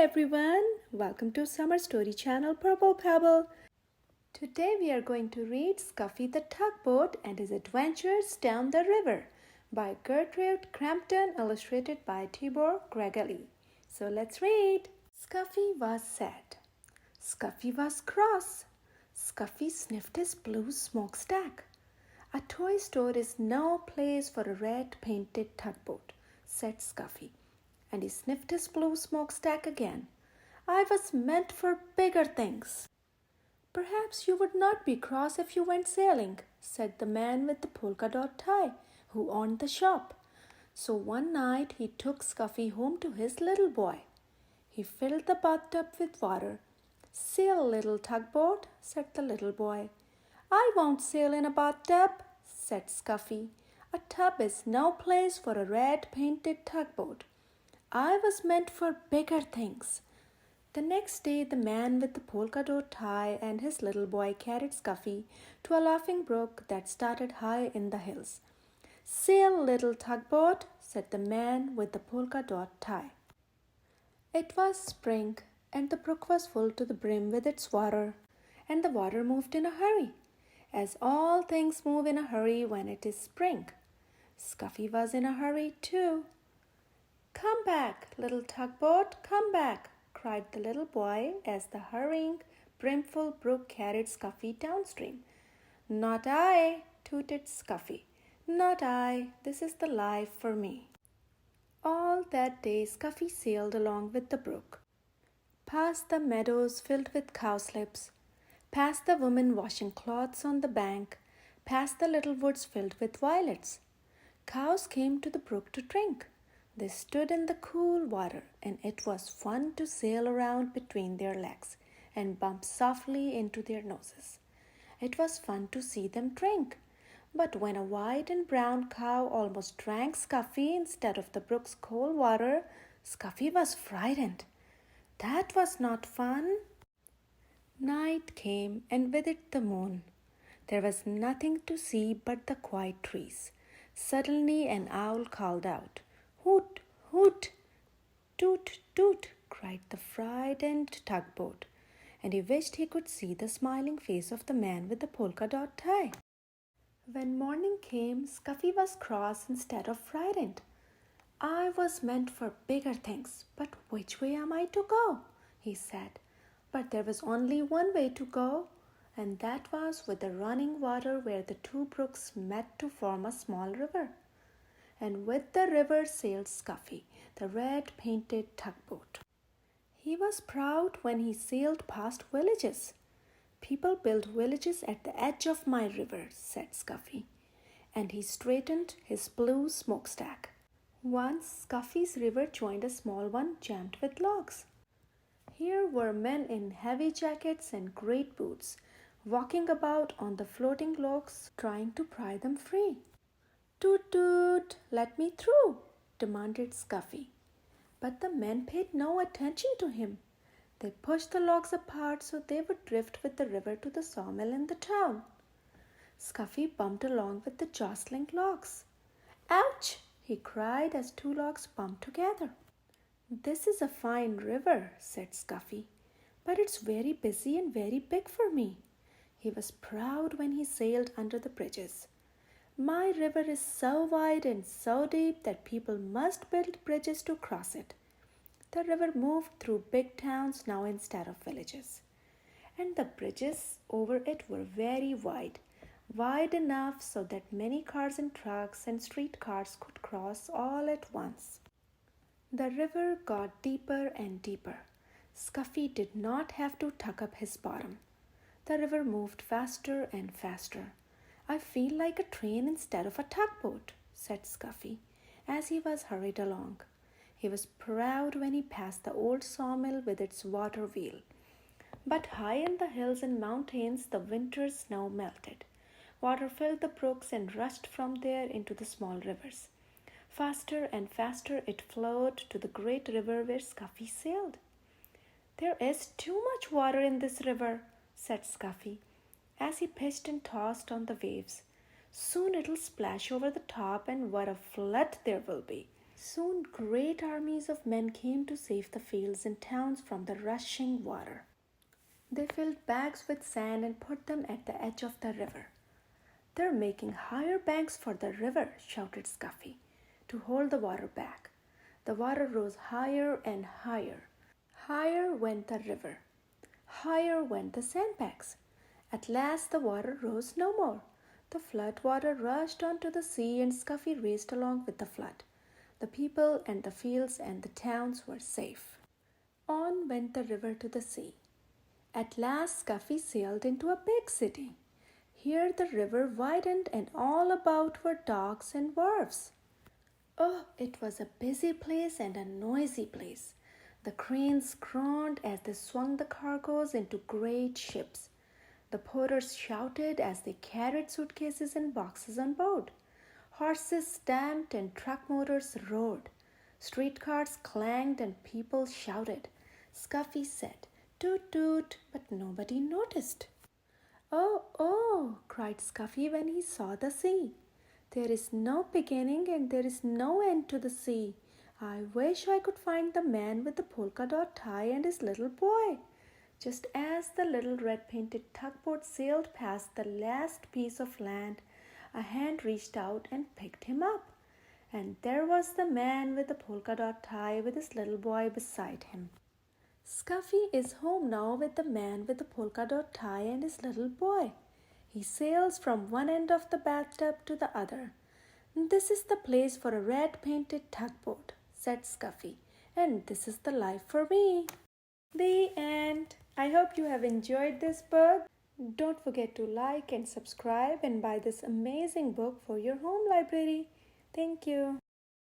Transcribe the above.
everyone, welcome to Summer Story Channel Purple Pebble. Today we are going to read Scuffy the Tugboat and His Adventures Down the River by Gertrude, Crampton, illustrated by Tibor Gregory. So let's read. Scuffy was sad. Scuffy was cross. Scuffy sniffed his blue smokestack. A toy store is no place for a red-painted tugboat, said Scuffy, and he sniffed his blue smokestack again. I was meant for bigger things. Perhaps you would not be cross if you went sailing, said the man with the polka-dot tie, who owned the shop. So one night he took Scuffy home to his little boy. He filled the bathtub with water. Sail, little tugboat, said the little boy. I won't sail in a bathtub, said Scuffy. A tub is no place for a red-painted tugboat. I was meant for bigger things. The next day the man with the polka-dot tie and his little boy carried Scuffy to a laughing brook that started high in the hills. Sail, little tugboat, said the man with the polka-dot tie. It was spring, and the brook was full to the brim with its water, and the water moved in a hurry, as all things move in a hurry when it is spring. Scuffy was in a hurry too. Come back, little tugboat, come back, cried the little boy as the hurrying, brimful brook carried Scuffy downstream. Not I, tooted Scuffy. Not I. This is the life for me. All that day Scuffy sailed along with the brook, past the meadows filled with cowslips, past the women washing clothes on the bank, past the little woods filled with violets. Cows came to the brook to drink. They stood in the cool water, and it was fun to sail around between their legs and bump softly into their noses. It was fun to see them drink. But when a white and brown cow almost drank Scuffy instead of the brook's cold water, Scuffy was frightened. That was not fun. Night came, and with it the moon. There was nothing to see but the quiet trees. Suddenly an owl called out, Hoot, hoot! Toot, toot! Cried the frightened tugboat, and he wished he could see the smiling face of the man with the polka-dot tie. When morning came, Scuffy was cross instead of frightened. I was meant for bigger things, but which way am I to go? He said. But there was only one way to go, and that was with the running water where the two brooks met to form a small river. And with the river sailed Scuffy, the red-painted tugboat. He was proud when he sailed past villages. People build villages at the edge of my river, said Scuffy, and he straightened his blue smokestack. Once Scuffy's river joined a small one jammed with logs. Here were men in heavy jackets and great boots, walking about on the floating logs, trying to pry them free. Toot, toot, let me through, demanded Scuffy. But the men paid no attention to him. They pushed the logs apart so they would drift with the river to the sawmill in the town. Scuffy bumped along with the jostling logs. Ouch! He cried as two logs bumped together. This is a fine river, said Scuffy, but it's very busy and very big for me. He was proud when he sailed under the bridges. My river is so wide and so deep that people must build bridges to cross it. The river moved through big towns now instead of villages, and the bridges over it were very wide, wide enough so that many cars and trucks and streetcars could cross all at once. The river got deeper and deeper. Scuffy did not have to tuck up his bottom. The river moved faster and faster. I feel like a train instead of a tugboat, said Scuffy, as he was hurried along. He was proud when he passed the old sawmill with its water wheel. But high in the hills and mountains the winter snow melted. Water filled the brooks and rushed from there into the small rivers. Faster and faster it flowed to the great river where Scuffy sailed. There is too much water in this river, said Scuffy, as he pitched and tossed on the waves. Soon it'll splash over the top, and what a flood there will be. Soon great armies of men came to save the fields and towns from the rushing water. They filled bags with sand and put them at the edge of the river. "They're making higher banks for the river," shouted Scuffy, "to hold the water back." The water rose higher and higher. Higher went the river. Higher went the sandbags. At last the water rose no more. The flood water rushed onto the sea, and Scuffy raced along with the flood. The people and the fields and the towns were safe. On went the river to the sea. At last Scuffy sailed into a big city. Here the river widened, and all about were docks and wharves. Oh, it was a busy place and a noisy place. The cranes groaned as they swung the cargoes into great ships. The porters shouted as they carried suitcases and boxes on board. Horses stamped and truck motors roared. Streetcars clanged and people shouted. Scuffy said, "Toot toot," but nobody noticed. "Oh, oh," cried Scuffy when he saw the sea. "There is no beginning and there is no end to the sea. I wish I could find the man with the polka-dot tie and his little boy." Just as the little red-painted tugboat sailed past the last piece of land, a hand reached out and picked him up. And there was the man with the polka-dot tie with his little boy beside him. Scuffy is home now with the man with the polka-dot tie and his little boy. He sails from one end of the bathtub to the other. "This is the place for a red-painted tugboat," said Scuffy, "and this is the life for me." The end. I hope you have enjoyed this book. Don't forget to like and subscribe and buy this amazing book for your home library. Thank you.